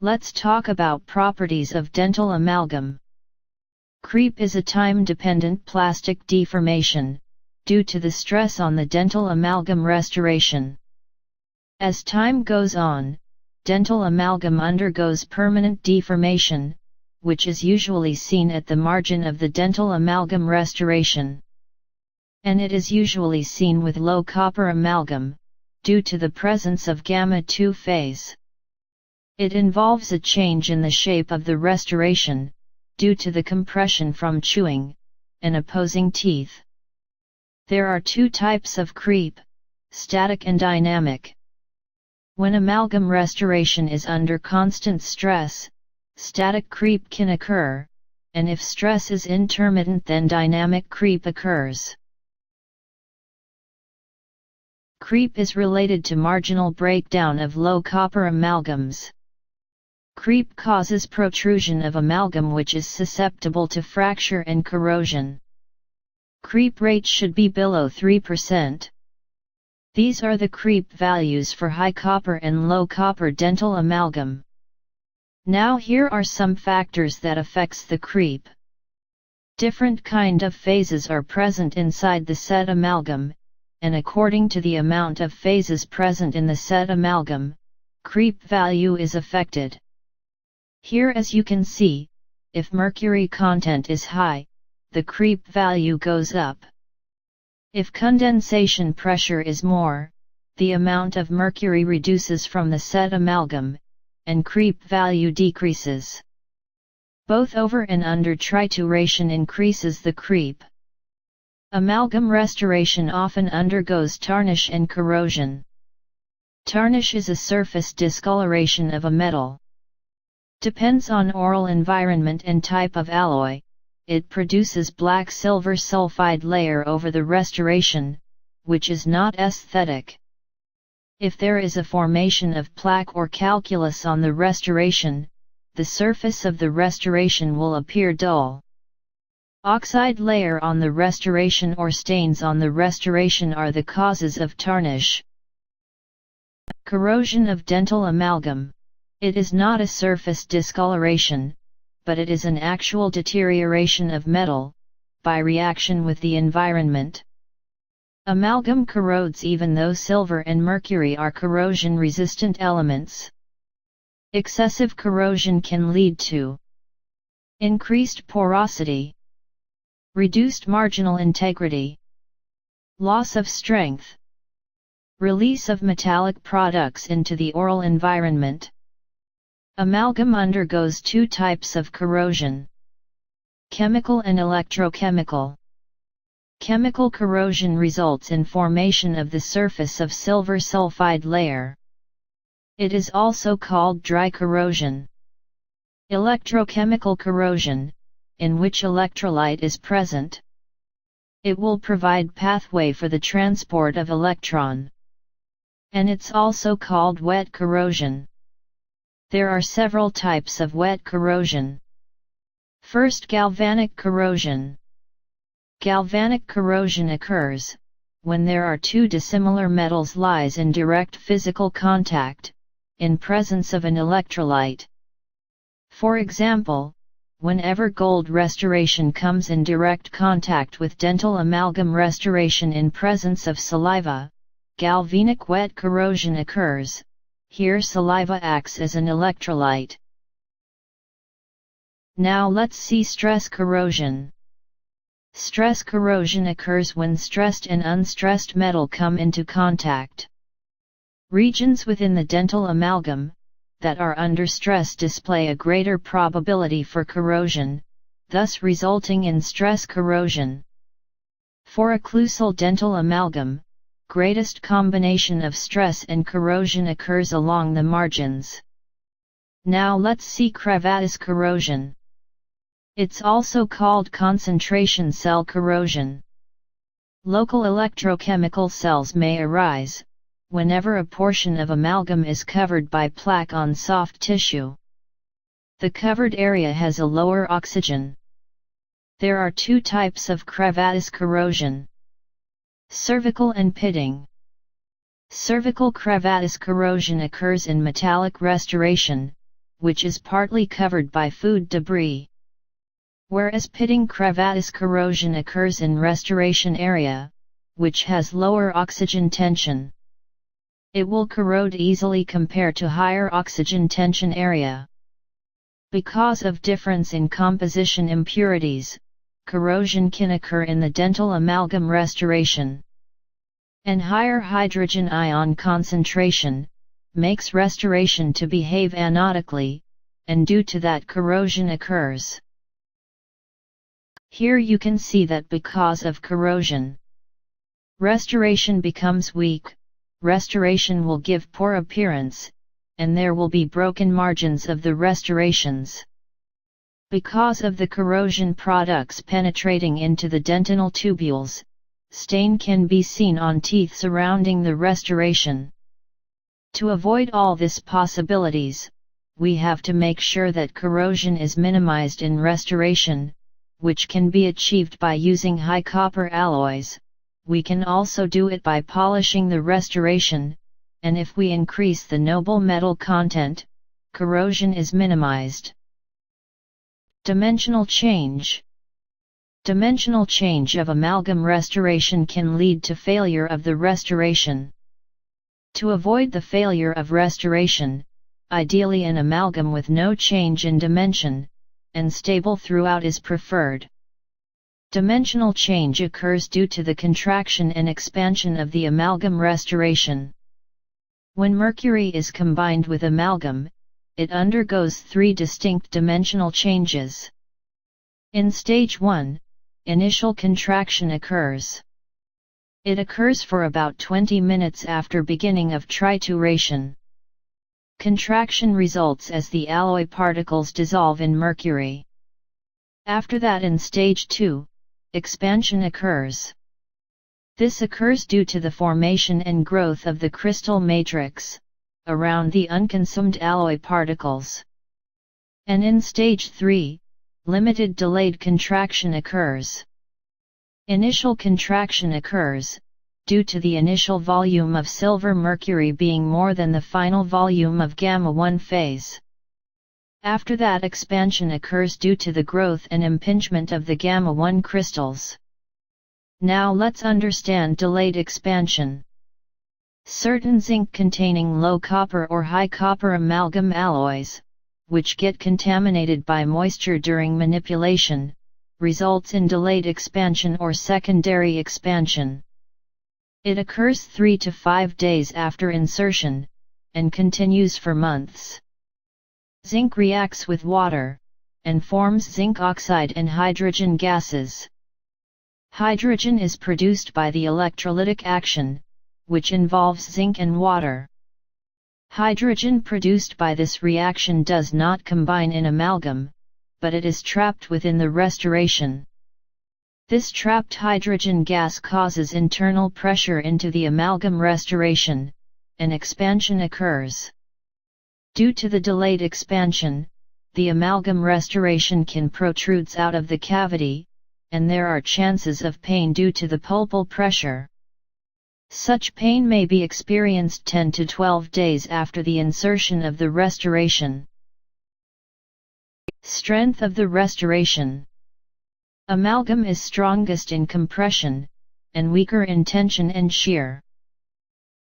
Let's talk about properties of dental amalgam. Creep is a time-dependent plastic deformation, due to the stress on the dental amalgam restoration. As time goes on, dental amalgam undergoes permanent deformation, which is usually seen at the margin of the dental amalgam restoration. And it is usually seen with low copper amalgam, due to the presence of gamma-2 phase. It involves a change in the shape of the restoration, due to the compression from chewing, and opposing teeth. There are two types of creep, static and dynamic. When amalgam restoration is under constant stress, static creep can occur, and if stress is intermittent then dynamic creep occurs. Creep is related to marginal breakdown of low copper amalgams. Creep causes protrusion of amalgam which is susceptible to fracture and corrosion. Creep rate should be below 3%. These are the creep values for high copper and low copper dental amalgam. Now here are some factors that affects the creep. Different kind of phases are present inside the set amalgam, and according to the amount of phases present in the set amalgam, creep value is affected. Here as you can see, if mercury content is high, the creep value goes up. If condensation pressure is more, the amount of mercury reduces from the set amalgam, and creep value decreases. Both over and under trituration increases the creep. Amalgam restoration often undergoes tarnish and corrosion. Tarnish is a surface discoloration of a metal. Depends on oral environment and type of alloy, it produces black silver sulfide layer over the restoration, which is not aesthetic. If there is a formation of plaque or calculus on the restoration, the surface of the restoration will appear dull. Oxide layer on the restoration or stains on the restoration are the causes of tarnish. Corrosion of dental amalgam. It is not a surface discoloration, but it is an actual deterioration of metal, by reaction with the environment. Amalgam corrodes even though silver and mercury are corrosion-resistant elements. Excessive corrosion can lead to increased porosity, reduced marginal integrity, loss of strength, release of metallic products into the oral environment. Amalgam undergoes two types of corrosion: chemical and electrochemical. Chemical corrosion results in formation of the surface of silver sulfide layer. It is also called dry corrosion. Electrochemical corrosion, in which electrolyte is present. It will provide pathway for the transport of electron. And it's also called wet corrosion. There are several types of wet corrosion. First, galvanic corrosion. Galvanic corrosion occurs when there are two dissimilar metals lies in direct physical contact, in presence of an electrolyte. For example, whenever gold restoration comes in direct contact with dental amalgam restoration in presence of saliva, galvanic wet corrosion occurs. Here saliva acts as an electrolyte. Now let's see stress corrosion. Stress corrosion occurs when stressed and unstressed metal come into contact. Regions within the dental amalgam that are under stress display a greater probability for corrosion, thus resulting in stress corrosion. For occlusal dental amalgam, greatest combination of stress and corrosion occurs along the margins. Now let's see crevasse corrosion. It's also called concentration cell corrosion. Local electrochemical cells may arise whenever a portion of amalgam is covered by plaque on soft tissue. The covered area has a lower oxygen. There are two types of crevasse corrosion: cervical and pitting. Cervical crevasse corrosion occurs in metallic restoration, which is partly covered by food debris. Whereas pitting crevasse corrosion occurs in restoration area, which has lower oxygen tension. It will corrode easily compared to higher oxygen tension area. Because of difference in composition impurities, corrosion can occur in the dental amalgam restoration. And higher hydrogen ion concentration makes restoration to behave anodically, and due to that corrosion occurs. Here you can see that because of corrosion, restoration becomes weak, restoration will give poor appearance, and there will be broken margins of the restorations. Because of the corrosion products penetrating into the dentinal tubules, stain can be seen on teeth surrounding the restoration. To avoid all these possibilities, we have to make sure that corrosion is minimized in restoration, which can be achieved by using high copper alloys. We can also do it by polishing the restoration, and if we increase the noble metal content, corrosion is minimized. Dimensional change. Dimensional change of amalgam restoration can lead to failure of the restoration. To avoid the failure of restoration, ideally an amalgam with no change in dimension, and stable throughout is preferred. Dimensional change occurs due to the contraction and expansion of the amalgam restoration. When mercury is combined with amalgam, it undergoes three distinct dimensional changes. In stage 1, initial contraction occurs. It occurs for about 20 minutes after beginning of trituration. Contraction results as the alloy particles dissolve in mercury. After that, in stage 2, expansion occurs. This occurs due to the formation and growth of the crystal matrix around the unconsumed alloy particles. And in stage 3, limited delayed contraction occurs. Initial contraction occurs due to the initial volume of silver mercury being more than the final volume of gamma-1 phase. After that, expansion occurs due to the growth and impingement of the gamma-1 crystals. Now let's understand delayed expansion. Certain zinc-containing low copper or high copper amalgam alloys, which get contaminated by moisture during manipulation, results in delayed expansion or secondary expansion. It occurs 3 to 5 days after insertion, and continues for months. Zinc reacts with water, and forms zinc oxide and hydrogen gases. Hydrogen is produced by the electrolytic action, which involves zinc and water. Hydrogen produced by this reaction does not combine in amalgam, but it is trapped within the restoration. This trapped hydrogen gas causes internal pressure into the amalgam restoration, and expansion occurs. Due to the delayed expansion, the amalgam restoration can protrude out of the cavity, and there are chances of pain due to the pulpal pressure. Such pain may be experienced 10 to 12 days after the insertion of the restoration. Strength of the restoration. Amalgam is strongest in compression, and weaker in tension and shear.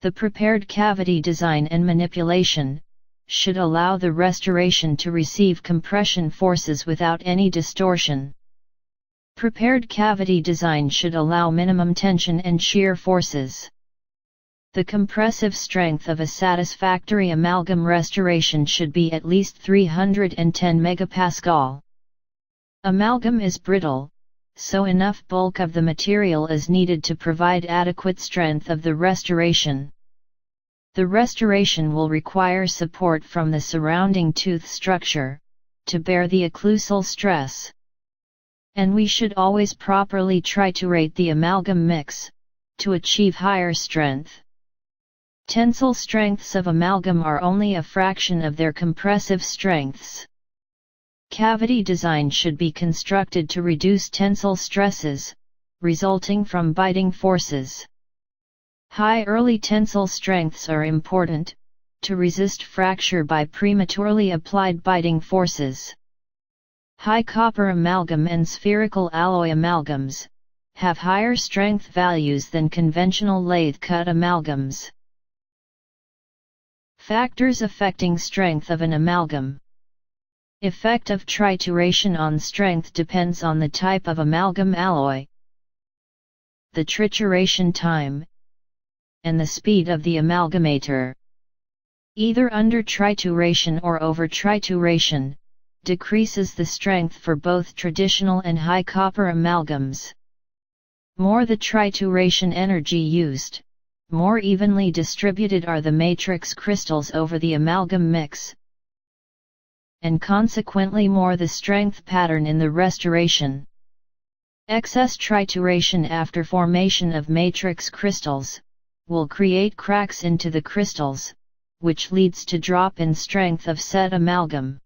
The prepared cavity design and manipulation should allow the restoration to receive compression forces without any distortion. Prepared cavity design should allow minimum tension and shear forces. The compressive strength of a satisfactory amalgam restoration should be at least 310 MPa. Amalgam is brittle, so enough bulk of the material is needed to provide adequate strength of the restoration. The restoration will require support from the surrounding tooth structure to bear the occlusal stress. And we should always properly triturate the amalgam mix to achieve higher strength. Tensile strengths of amalgam are only a fraction of their compressive strengths. Cavity design should be constructed to reduce tensile stresses, resulting from biting forces. High early tensile strengths are important, to resist fracture by prematurely applied biting forces. High copper amalgam and spherical alloy amalgams have higher strength values than conventional lathe-cut amalgams. Factors affecting strength of an amalgam. Effect of trituration on strength depends on the type of amalgam alloy, the trituration time, and the speed of the amalgamator. Either under trituration or over trituration decreases the strength for both traditional and high copper amalgams. More the trituration energy used, more evenly distributed are the matrix crystals over the amalgam mix, and consequently more the strength pattern in the restoration. Excess trituration after formation of matrix crystals will create cracks into the crystals, which leads to drop in strength of said amalgam.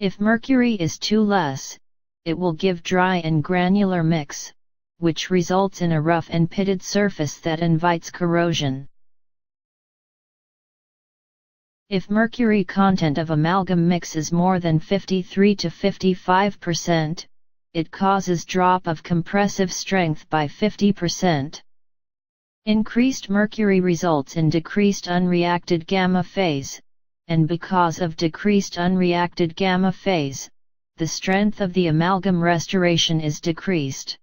If mercury is too less, it will give dry and granular mix, which results in a rough and pitted surface that invites corrosion. If mercury content of amalgam mix is more than 53 to 55%, it causes drop of compressive strength by 50%. Increased mercury results in decreased unreacted gamma phase, and because of decreased unreacted gamma phase, the strength of the amalgam restoration is decreased.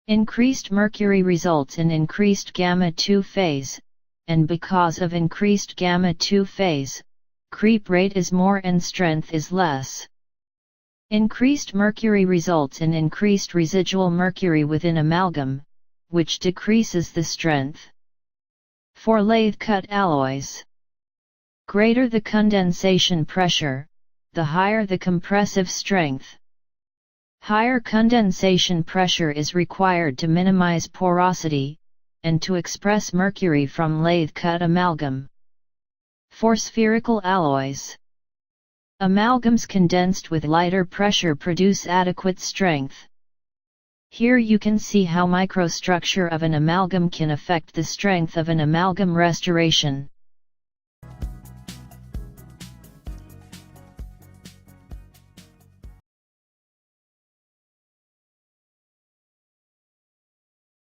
Increased mercury results in increased gamma-2 phase, and because of increased gamma-2 phase, creep rate is more and strength is less. Increased mercury results in increased residual mercury within amalgam, which decreases the strength. For lathe-cut alloys, greater the condensation pressure, the higher the compressive strength. Higher condensation pressure is required to minimize porosity, and to express mercury from lathe-cut amalgam. For spherical alloys, amalgams condensed with lighter pressure produce adequate strength. Here you can see how microstructure of an amalgam can affect the strength of an amalgam restoration.